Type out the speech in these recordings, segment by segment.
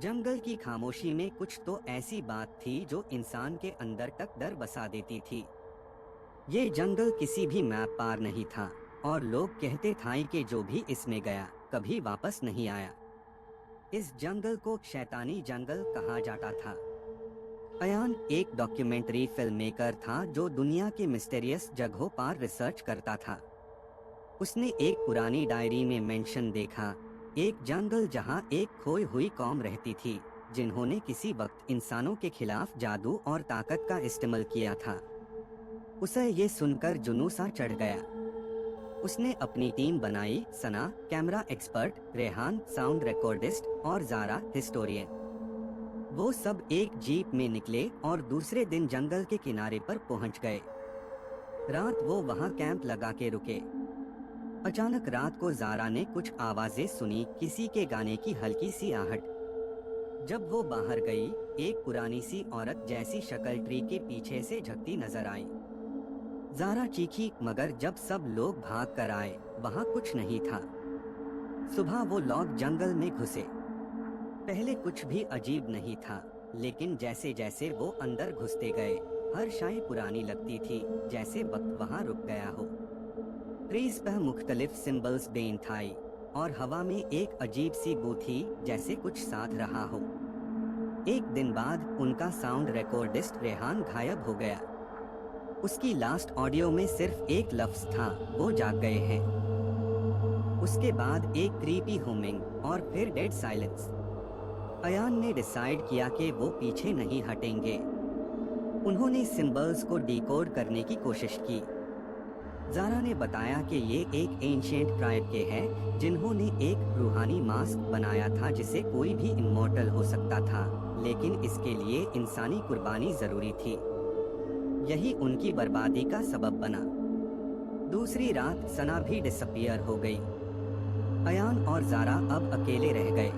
जंगल की खामोशी में कुछ तो ऐसी बात थी जो इंसान के अंदर तक डर बसा देती थी। ये जंगल किसी भी मैप पार नहीं था और लोग कहते थे कि जो भी इसमें गया कभी वापस नहीं आया। इस जंगल को शैतानी जंगल कहा जाता था। अयान एक डॉक्यूमेंट्री फिल्म मेकर था जो दुनिया के मिस्टीरियस जगहों पर रिसर्च करता था। उसने एक पुरानी डायरी में मेंशन देखा, एक जंगल जहां एक खोई हुई कौम रहती थी जिन्होंने किसी वक्त इंसानों के खिलाफ जादू और ताकत का इस्तेमाल किया था। उसे ये सुनकर जुनून सा चढ़ गया। उसने अपनी टीम बनाई, Sana camera expert, Rehan sound recordist और ज़ारा हिस्टोरियन। वो सब एक जीप में निकले और दूसरे दिन जंगल के किनारे पर पहुंच गए। रात वो वहां कैंप लगा के रुके। अचानक रात को ज़ारा ने कुछ आवाजें सुनी, किसी के गाने की हल्की सी आहट। जब वो बाहर गई, एक पुरानी सी औरत जैसी शक्ल ट्री के पीछे से झकती नजर आई। ज़ारा चीखी, मगर जब सब लोग भाग कर आए वहाँ कुछ नहीं था। सुबह वो लोग जंगल में घुसे। पहले कुछ भी अजीब नहीं था, लेकिन जैसे जैसे वो अंदर घुसते गए हर शाय पुरानी लगती थी, जैसे वक्त वहाँ रुक गया हो। ट्रीज पर मुख्तलिफ सिंबल्स बेन थाई और हवा में एक अजीब सी बू थी, जैसे कुछ साथ रहा हो। एक दिन बाद उनका साउंड रिकॉर्डिस्ट रेहान गायब हो गया। उसकी लास्ट ऑडियो में सिर्फ एक लफ्ज था, वो जाग गए हैं। उसके बाद एक क्रीपी हुमिंग और फिर डेड साइलेंस। अयान ने डिसाइड किया कि वो पीछे नहीं हटेंगे। उन्होंने सिंबल्स को डिकोड करने की कोशिश की। ज़ारा ने बताया कि ये एक एंशिएंट ट्राइब के हैं जिन्होंने एक रूहानी मास्क बनाया था जिसे कोई भी इमॉर्टल हो सकता था, लेकिन इसके लिए इंसानी कुर्बानी जरूरी थी। यही उनकी बर्बादी का सबब बना। दूसरी रात सना भी डिसअपियर हो गई। अयान और ज़ारा अब अकेले रह गए।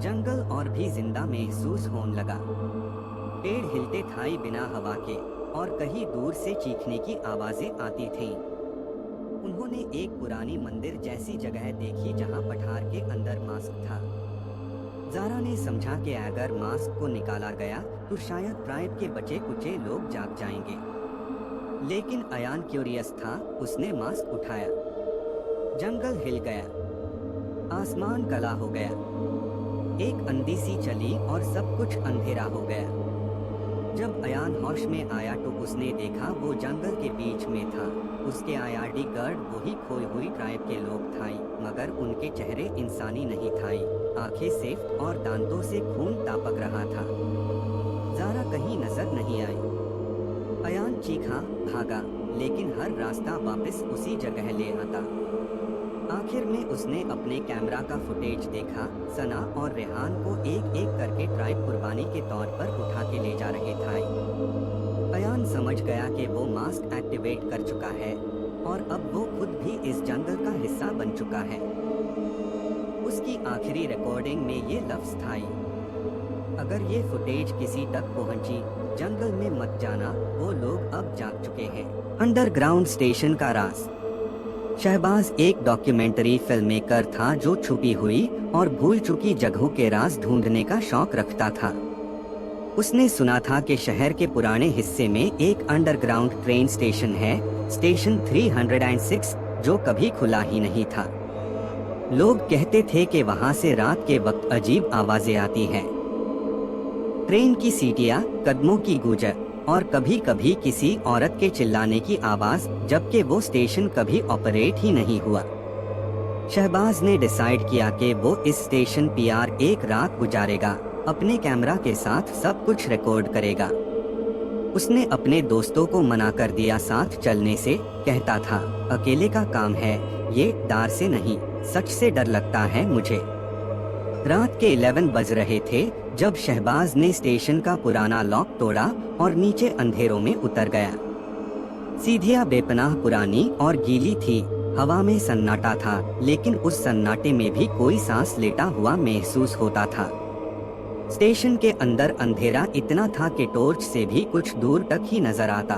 जंगल और भी जिंदा महसूस होने लगा। पेड़ हिलते थे बिना हवा के और कहीं दूर से चीखने की आवाजें आती थीं। उन्होंने एक पुरानी मंदिर जैसी जगह देखी जहां पठार के अंदर मास्क था। ज़ारा ने समझा कि अगर मास्क को निकाला गया तो शायद ट्राइब के बचे कुचे लोग जाग जाएंगे। लेकिन अयान क्यूरियस था, उसने मास्क उठाया। जंगल हिल गया, आसमान काला हो गया, एक अंधी सी चली और सब कुछ अंधेरा हो गया। जब अयान होश में आया तो उसने देखा वो जंगल के बीच में था। उसके आईआरडी गार्ड वही खोई हुई ट्राइब के लोग थे, मगर उनके चेहरे इंसानी नहीं थे। आंखें सेफ्ट और दांतों से खून टपक रहा था। ज़ारा कहीं नजर नहीं आई। अयान चीखा, भागा, लेकिन हर रास्ता वापस उसी जगह ले आता। आखिर में उसने अपने कैमरा का फुटेज देखा। सना और रेहान को एक एक करके ट्राइब कुर्बानी के तौर पर उठा के ले जा रहे थे। अयान समझ गया कि वो मास्क एक्टिवेट कर चुका है और अब वो खुद भी इस जंगल का हिस्सा बन चुका है। उसकी आखिरी रिकॉर्डिंग में ये लफ्ज था, अगर ये फुटेज किसी तक पहुंची, जंगल में मत जाना, वो लोग अब जाग चुके हैं। अंडरग्राउंड स्टेशन का राज। शहबाज एक डॉक्यूमेंट्री फिल्म मेकर था जो छुपी हुई और भूल चुकी जगहों के राज ढूंढने का शौक रखता था। उसने सुना था कि शहर के पुराने हिस्से में एक अंडरग्राउंड ट्रेन स्टेशन है, स्टेशन 306, जो कभी खुला ही नहीं था। लोग कहते थे कि वहां से रात के वक्त अजीब आवाजें आती हैं। ट्रेन की सीटियां, कदमों की गूंज और कभी कभी किसी औरत के चिल्लाने की आवाज, जबकि वो स्टेशन कभी ऑपरेट ही नहीं हुआ। शहबाज ने डिसाइड किया कि वो इस स्टेशन पर एक रात गुजारेगा, अपने कैमरा के साथ सब कुछ रिकॉर्ड करेगा। उसने अपने दोस्तों को मना कर दिया साथ चलने से, कहता था अकेले का काम है, ये डर से नहीं, सच से डर लगता है मुझे। रात के 11 बज रहे थे जब शहबाज ने स्टेशन का पुराना लॉक तोड़ा और नीचे अंधेरों में उतर गया। सीढ़ियां बेपनाह पुरानी और गीली थी, हवा में सन्नाटा था, लेकिन उस सन्नाटे में भी कोई सांस लेता हुआ महसूस होता था। स्टेशन के अंदर अंधेरा इतना था कि टॉर्च से भी कुछ दूर तक ही नजर आता।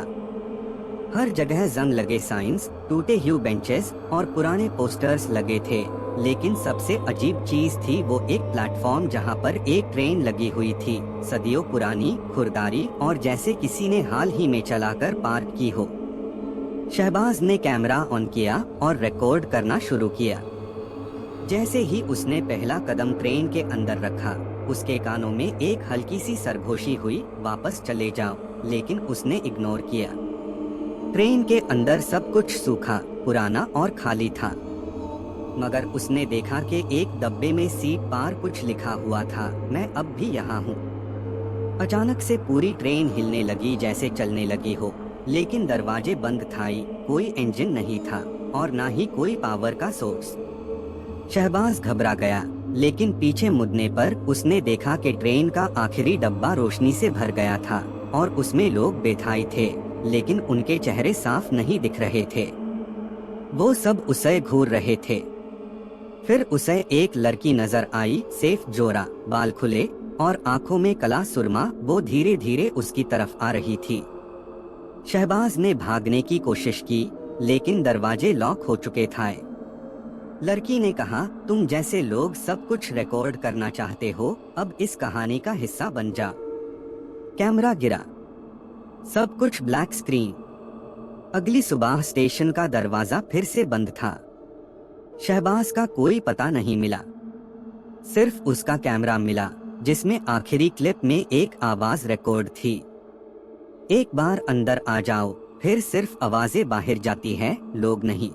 हर जगह जंग लगे साइंस, टूटे हुए बेंचेस और पुराने पोस्टर्स लगे थे। लेकिन सबसे अजीब चीज थी वो एक प्लेटफॉर्म जहां पर एक ट्रेन लगी हुई थी, सदियों पुरानी, खुरदारी और जैसे किसी ने हाल ही में चलाकर पार्क की हो। शहबाज ने कैमरा ऑन किया और रिकॉर्ड करना शुरू किया। जैसे ही उसने पहला कदम ट्रेन के अंदर रखा, उसके कानों में एक हल्की सी सरगोशी हुई, वापस चले जाओ, लेकिन उसने इग्नोर किया। ट्रेन के अंदर सब कुछ सूखा, पुराना और खाली था, मगर उसने देखा कि एक डब्बे में सीट पार कुछ लिखा हुआ था, मैं अब भी यहाँ हूँ। अचानक से पूरी ट्रेन हिलने लगी जैसे चलने लगी हो, लेकिन दरवाजे बंद थे, कोई इंजन नहीं था और ना ही कोई पावर का सोर्स। शहबाज घबरा गया, लेकिन पीछे मुड़ने पर उसने देखा कि ट्रेन का आखिरी डब्बा रोशनी से भर गया था और उसमें लोग बैठाए थे, लेकिन उनके चेहरे साफ नहीं दिख रहे थे। वो सब उसे घूर रहे थे। फिर उसे एक लड़की नजर आई, सेफ जोरा, बाल खुले और आंखों में काला सुरमा। वो धीरे धीरे उसकी तरफ आ रही थी। शहबाज ने भागने की कोशिश की, लेकिन दरवाजे लॉक हो चुके थे। लड़की ने कहा, तुम जैसे लोग सब कुछ रिकॉर्ड करना चाहते हो, अब इस कहानी का हिस्सा बन जा। कैमरा गिरा, सब कुछ ब्लैक स्क्रीन। अगली सुबह स्टेशन का दरवाजा फिर से बंद था। शहबाज का कोई पता नहीं मिला, सिर्फ उसका कैमरा मिला, जिसमें आखिरी क्लिप में एक आवाज रिकॉर्ड थी, एक बार अंदर आ जाओ, फिर सिर्फ आवाजें बाहर जाती हैं, लोग नहीं।